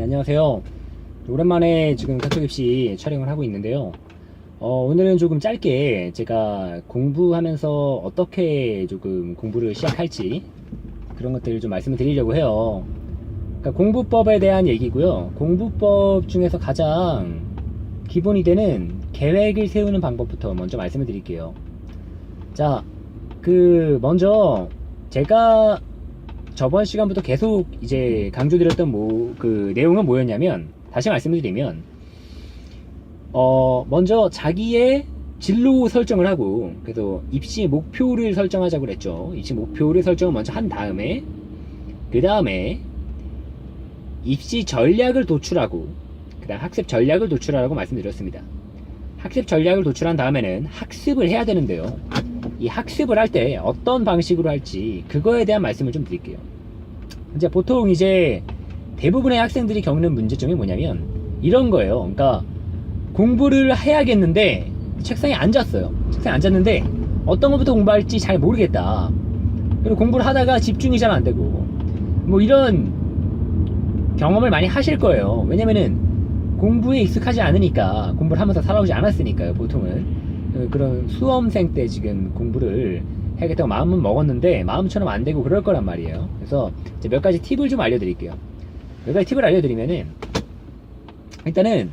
네, 안녕하세요. 오랜만에 지금 가톡입시 촬영을 하고 있는데요. 오늘은 조금 짧게 제가 공부하면서 어떻게 조금 공부를 시작할지 그런 것들을 좀 말씀을 드리려고 해요. 그러니까 공부법에 대한 얘기고요. 공부법 중에서 가장 기본이 되는 계획을 세우는 방법부터 먼저 말씀을 드릴게요. 자, 먼저 제가 저번 시간부터 계속 이제 강조드렸던 그 내용은 뭐였냐면, 다시 말씀을 드리면, 먼저 자기의 진로 설정을 하고, 그래서 입시 목표를 설정하자고 그랬죠. 입시 목표를 설정을 먼저 한 다음에, 그 다음에 입시 전략을 도출하고, 그 다음 학습 전략을 도출하라고 말씀드렸습니다. 학습 전략을 도출한 다음에는 학습을 해야 되는데요. 이 학습을 할 때 어떤 방식으로 할지 그거에 대한 말씀을 좀 드릴게요. 이제 보통 이제 대부분의 학생들이 겪는 문제점이 뭐냐면 이런 거예요. 그러니까 공부를 해야겠는데 책상에 앉았어요. 책상에 앉았는데 어떤 것부터 공부할지 잘 모르겠다. 그리고 공부를 하다가 집중이 잘 안 되고 뭐 이런 경험을 많이 하실 거예요. 왜냐면은 공부에 익숙하지 않으니까, 공부를 하면서 살아오지 않았으니까요. 보통은 그런 수험생 때 지금 공부를 해야겠다고 마음은 먹었는데 마음처럼 안 되고 그럴 거란 말이에요. 그래서 이제 몇 가지 팁을 좀 알려드릴게요. 몇 가지 팁을 알려드리면은, 일단은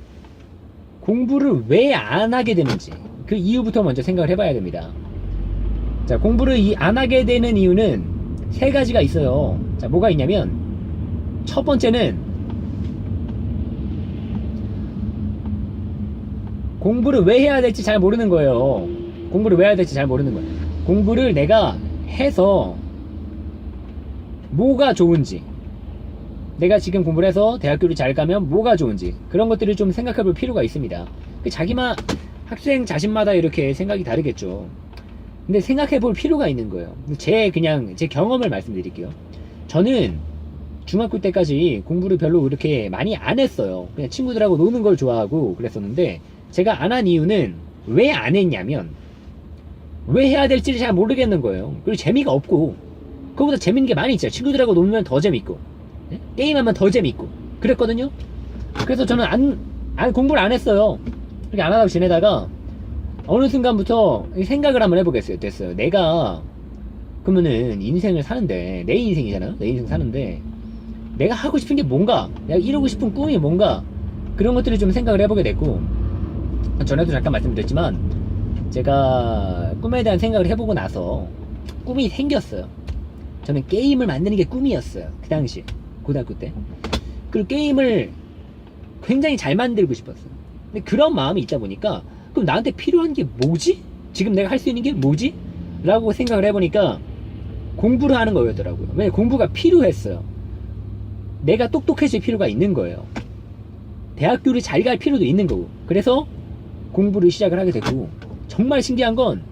공부를 왜 안 하게 되는지 그 이유부터 먼저 생각을 해봐야 됩니다. 자, 공부를 안 하게 되는 이유는 세 가지가 있어요. 자, 뭐가 있냐면, 첫 번째는 공부를 왜 해야 될지 잘 모르는 거예요. 공부를 왜 해야 될지 잘 모르는 거예요. 공부를 내가 해서 뭐가 좋은지, 내가 지금 공부를 해서 대학교를 잘 가면 뭐가 좋은지, 그런 것들을 좀 생각해 볼 필요가 있습니다. 학생 자신마다 이렇게 생각이 다르겠죠. 근데 생각해 볼 필요가 있는 거예요. 제 경험을 말씀드릴게요. 저는 중학교 때까지 공부를 별로 그렇게 많이 안 했어요. 그냥 친구들하고 노는 걸 좋아하고 그랬었는데, 제가 안 한 이유는 왜 안 했냐면, 왜 해야 될지를 잘 모르겠는 거예요. 그리고 재미가 없고, 그거보다 재밌는 게 많이 있죠. 친구들하고 놀면 더 재밌고, 게임하면 더 재밌고 그랬거든요. 그래서 저는 공부를 안 했어요. 그렇게 안 하다가 지내다가 어느 순간부터 생각을 한번 해보겠어요. 됐어요. 내가 그러면은 인생을 사는데, 내 인생이잖아요. 내 인생 사는데 내가 하고 싶은 게 뭔가, 내가 이루고 싶은 꿈이 뭔가, 그런 것들을 좀 생각을 해보게 됐고, 전에도 잠깐 말씀드렸지만 제가 꿈에 대한 생각을 해보고 나서 꿈이 생겼어요. 저는 게임을 만드는 게 꿈이었어요. 그 당시 고등학교 때. 그리고 게임을 굉장히 잘 만들고 싶었어요. 근데 그런 마음이 있다 보니까, 그럼 나한테 필요한 게 뭐지? 지금 내가 할 수 있는 게 뭐지? 라고 생각을 해보니까 공부를 하는 거였더라고요. 왜냐면 공부가 필요했어요. 내가 똑똑해질 필요가 있는 거예요. 대학교를 잘 갈 필요도 있는 거고. 그래서 공부를 시작을 하게 됐고, 정말 신기한 건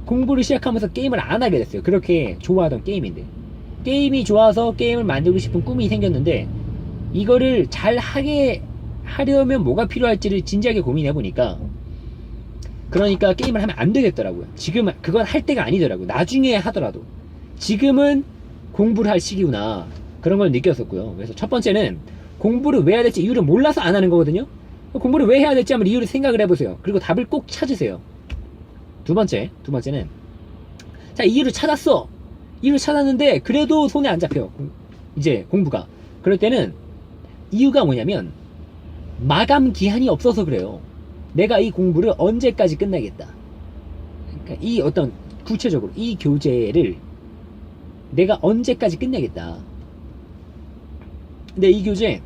공부를 시작하면서 게임을 안 하게 됐어요. 그렇게 좋아하던 게임인데, 게임이 좋아서 게임을 만들고 싶은 꿈이 생겼는데, 이거를 잘 하려면 뭐가 필요할지를 진지하게 고민해 보니까, 그러니까 게임을 하면 안 되겠더라고요. 지금 그건 할 때가 아니더라고요. 나중에 하더라도 지금은 공부를 할 시기구나, 그런 걸 느꼈었고요. 그래서 첫 번째는 공부를 왜 해야 될지 이유를 몰라서 안 하는 거거든요. 공부를 왜 해야 될지 한번 이유를 생각을 해보세요. 그리고 답을 꼭 찾으세요. 두 번째는, 자, 이유를 찾았어. 이유를 찾았는데 그래도 손에 안 잡혀, 이제 공부가. 그럴 때는 이유가 뭐냐면 마감 기한이 없어서 그래요. 내가 이 공부를 언제까지 끝내겠다. 그러니까 구체적으로 이 교재를 내가 언제까지 끝내겠다. 근데 이 교재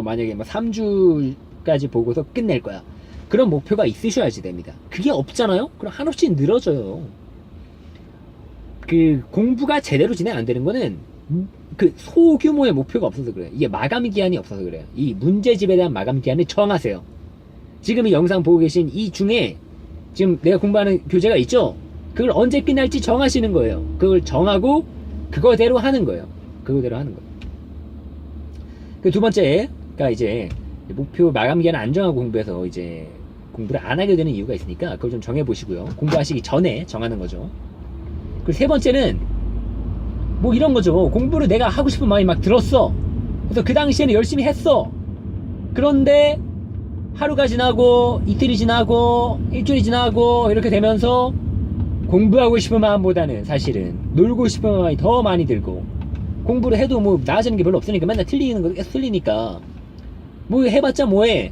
만약에 3주까지 보고서 끝낼 거야. 그런 목표가 있으셔야지 됩니다. 그게 없잖아요? 그럼 한없이 늘어져요. 공부가 제대로 진행 안 되는 거는 소규모의 목표가 없어서 그래요. 이게 마감 기한이 없어서 그래요. 이 문제집에 대한 마감 기한을 정하세요. 지금 이 영상 보고 계신 이 중에 지금 내가 공부하는 교재가 있죠? 그걸 언제 끝날지 정하시는 거예요. 그걸 정하고 그거대로 하는 거예요. 그거대로 하는 거예요. 두 번째가 이제 목표 마감 기한 안 정하고 공부해서 이제 공부를 안 하게 되는 이유가 있으니까, 그걸 좀 정해보시고요. 공부하시기 전에 정하는 거죠. 그리고 세 번째는 뭐 이런 거죠. 공부를 내가 하고 싶은 마음이 막 들었어. 그래서 그 당시에는 열심히 했어. 그런데 하루가 지나고 이틀이 지나고 일주일이 지나고 이렇게 되면서 공부하고 싶은 마음보다는 사실은 놀고 싶은 마음이 더 많이 들고, 공부를 해도 뭐 나아지는 게 별로 없으니까 맨날 틀리는 거 계속 틀리니까 뭐 해봤자 뭐해,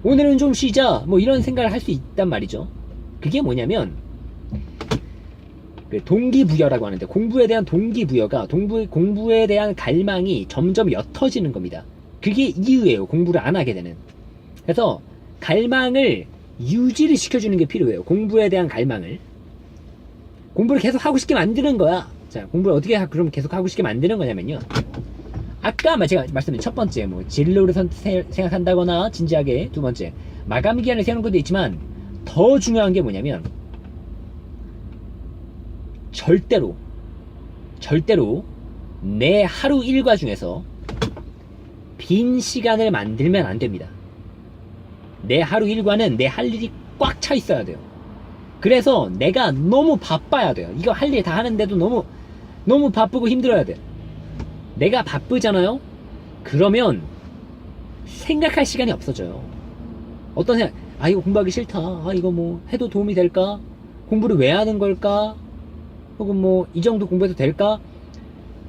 오늘은 좀 쉬자, 뭐 이런 생각을 할 수 있단 말이죠. 그게 뭐냐면 그 동기부여라고 하는데, 공부에 대한 동기부여가, 공부에 대한 갈망이 점점 옅어지는 겁니다. 그게 이유예요, 공부를 안 하게 되는. 그래서 갈망을 유지를 시켜주는 게 필요해요. 공부에 대한 갈망을. 공부를 계속 하고 싶게 만드는 거야. 자, 공부를 어떻게 그럼 계속 하고 싶게 만드는 거냐면요, 아까 제가 말씀드린 첫 번째 뭐 진로를 생각한다거나 진지하게, 두 번째 마감 기한을 세우는 것도 있지만, 더 중요한 게 뭐냐면 절대로 내 하루 일과 중에서 빈 시간을 만들면 안 됩니다. 내 하루 일과는 내 할 일이 꽉 차 있어야 돼요. 그래서 내가 너무 바빠야 돼요. 이거 할 일 다 하는데도 너무 바쁘고 힘들어야 돼. 내가 바쁘잖아요? 그러면 생각할 시간이 없어져요. 어떤 생각, 아 이거 공부하기 싫다, 아 이거 뭐 해도 도움이 될까, 공부를 왜 하는 걸까, 혹은 뭐 이 정도 공부해도 될까,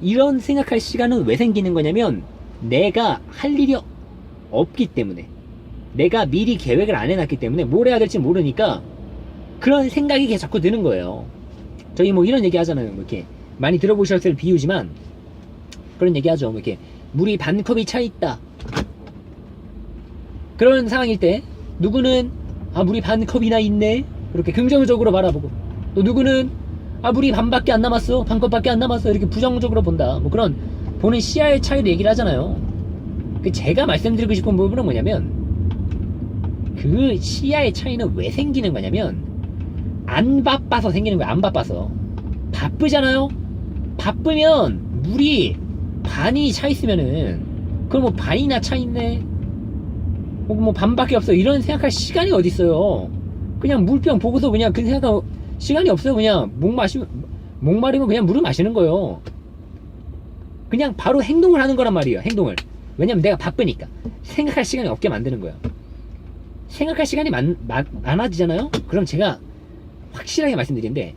이런 생각할 시간은 왜 생기는 거냐면, 내가 할 일이 없기 때문에, 내가 미리 계획을 안 해놨기 때문에 뭘 해야 될지 모르니까 그런 생각이 계속 자꾸 드는 거예요. 저희 뭐 이런 얘기 하잖아요. 뭐 이렇게 많이 들어보셨을 비유지만 그런 얘기 하죠. 뭐 이렇게 물이 반 컵이 차 있다. 그런 상황일 때 누구는 아 물이 반 컵이나 있네, 그렇게 긍정적으로 바라보고, 또 누구는 아 물이 반밖에 안 남았어, 반 컵밖에 안 남았어, 이렇게 부정적으로 본다. 뭐 그런 보는 시야의 차이를 얘기를 하잖아요. 제가 말씀드리고 싶은 부분은 뭐냐면, 그 시야의 차이는 왜 생기는 거냐면, 안 바빠서 생기는 거야. 안 바빠서. 바쁘잖아요. 바쁘면 물이 반이 차 있으면은, 그럼 뭐 반이나 차 있네, 혹은 뭐 반밖에 없어, 이런 생각할 시간이 어디 있어요. 그냥 물병 보고서 그냥 그 생각할 시간이 없어요. 그냥 목마르면 그냥 물을 마시는 거예요. 그냥 바로 행동을 하는 거란 말이에요. 행동을. 왜냐면 내가 바쁘니까 생각할 시간이 없게 만드는 거예요. 생각할 시간이 많아지잖아요. 그럼 제가 확실하게 말씀드리는데,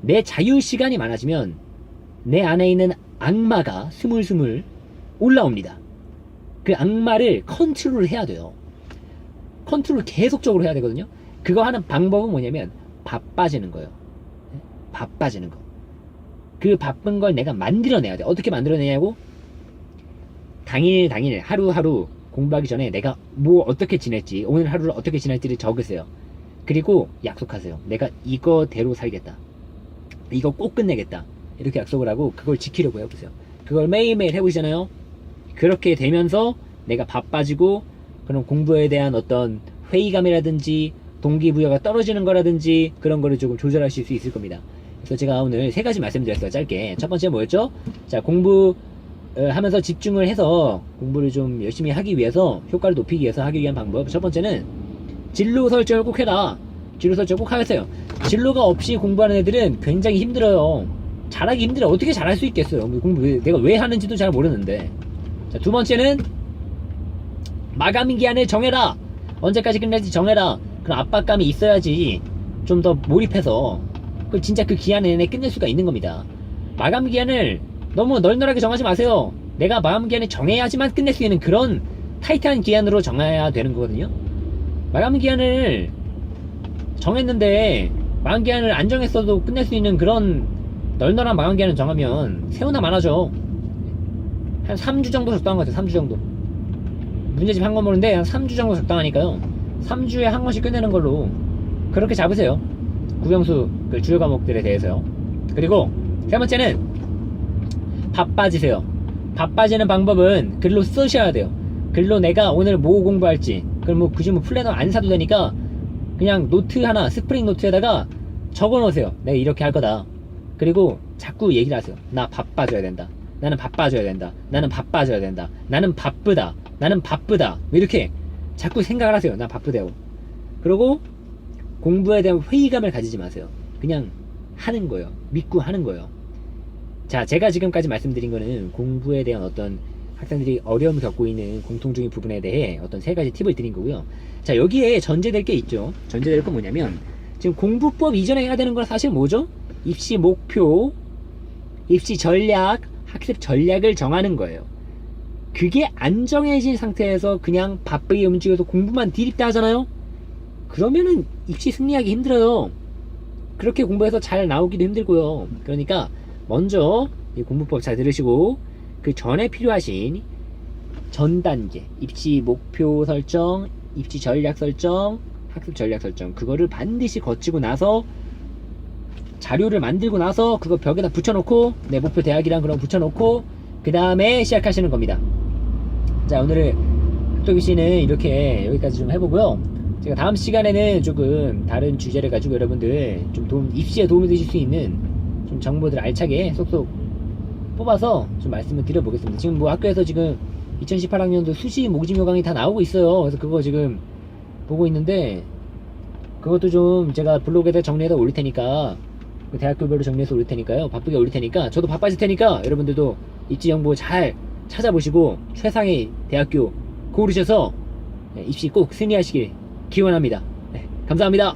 내 자유 시간이 많아지면 내 안에 있는 악마가 스물스물 올라옵니다. 그 악마를 컨트롤을 해야 돼요. 컨트롤을 계속적으로 해야 되거든요. 그거 하는 방법은 뭐냐면 바빠지는 거예요. 바빠지는 거. 그 바쁜 걸 내가 만들어내야 돼. 어떻게 만들어내냐고, 당일 하루하루 공부하기 전에 내가 뭐 어떻게 지냈지, 오늘 하루를 어떻게 지낼지를 적으세요. 그리고 약속하세요. 내가 이거대로 살겠다, 이거 꼭 끝내겠다, 이렇게 약속을 하고 그걸 지키려고 해보세요. 그걸 매일매일 해보시잖아요. 그렇게 되면서 내가 바빠지고, 그런 공부에 대한 어떤 회의감이라든지 동기부여가 떨어지는 거라든지 그런 거를 조금 조절하실 수 있을 겁니다. 그래서 제가 오늘 세 가지 말씀드렸어요. 짧게. 첫 번째 뭐였죠? 자, 공부 하면서 집중을 해서 공부를 좀 열심히 하기 위해서, 효과를 높이기 위해서 하기 위한 방법. 첫 번째는 진로 설정을 꼭 해라. 진로 설정 꼭 하세요. 진로가 없이 공부하는 애들은 굉장히 힘들어요. 잘하기 힘들어. 어떻게 잘할 수 있겠어요? 공부 내가 왜 하는지도 잘 모르는데. 자, 두 번째는 마감 기한을 정해라. 언제까지 끝낼지 정해라. 그럼 압박감이 있어야지 좀 더 몰입해서 진짜 그 기한 내내 끝낼 수가 있는 겁니다. 마감 기한을 너무 널널하게 정하지 마세요. 내가 마감 기한을 정해야지만 끝낼 수 있는 그런 타이트한 기한으로 정해야 되는 거거든요. 마감 기한을 정했는데 마감 기한을 안 정했어도 끝낼 수 있는 그런 널널한 마감 기한을 정하면 세우나 많아져. 한 3주 정도 적당한 것 같아요. 3주 정도. 문제집 한 권 보는데 한 3주 정도 적당하니까요. 3주에 한 권씩 끝내는 걸로 그렇게 잡으세요. 국영수 그 주요 과목들에 대해서요. 그리고 세 번째는 바빠지세요. 바빠지는 방법은 글로 쓰셔야 돼요. 글로 내가 오늘 뭐 공부할지, 그럼 뭐 굳이 뭐 플래너 안 사도 되니까 그냥 노트 하나, 스프링 노트에다가 적어 놓으세요. 내가 이렇게 할 거다. 그리고 자꾸 얘기를 하세요. 나 바빠져야 된다. 나는 바빠져야 된다. 나는 바빠져야 된다. 나는 바쁘다. 나는 바쁘다. 이렇게 자꾸 생각을 하세요. 나 바쁘다고. 그리고 공부에 대한 회의감을 가지지 마세요. 그냥 하는 거예요. 믿고 하는 거예요. 자, 제가 지금까지 말씀드린 거는 공부에 대한 어떤 학생들이 어려움을 겪고 있는 공통적인 부분에 대해 어떤 3가지 팁을 드린 거고요. 자, 여기에 전제될 게 있죠. 전제될 건 뭐냐면, 지금 공부법 이전에 해야 되는 건 사실 뭐죠? 입시 목표, 입시 전략, 학습 전략을 정하는 거예요. 그게 안 정해진 상태에서 그냥 바쁘게 움직여서 공부만 디립다 하잖아요? 그러면은 입시 승리하기 힘들어요. 그렇게 공부해서 잘 나오기도 힘들고요. 그러니까 먼저 이 공부법 잘 들으시고, 그 전에 필요하신 전 단계, 입시 목표 설정, 입시 전략 설정, 학습 전략 설정, 그거를 반드시 거치고 나서 자료를 만들고 나서 그거 벽에다 붙여놓고, 내 목표 대학이랑 그런 거 붙여놓고 그 다음에 시작하시는 겁니다. 자, 오늘은 학도기시는 이렇게 여기까지 좀 해보고요. 제가 다음 시간에는 조금 다른 주제를 가지고 여러분들 좀 입시에 도움이 되실 수 있는 좀 정보들 알차게 쏙쏙 뽑아서 좀 말씀을 드려보겠습니다. 지금 뭐 학교에서 지금 2018학년도 수시 모집 요강이 다 나오고 있어요. 그래서 그거 지금 보고 있는데, 그것도 좀 제가 블로그에다 정리해서 올릴 테니까, 그 대학교별로 정리해서 올릴 테니까요. 바쁘게 올릴 테니까, 저도 바빠질 테니까 여러분들도 입시 정보 잘 찾아보시고 최상의 대학교 고르셔서 입시 꼭 승리하시길 기원합니다. 네, 감사합니다.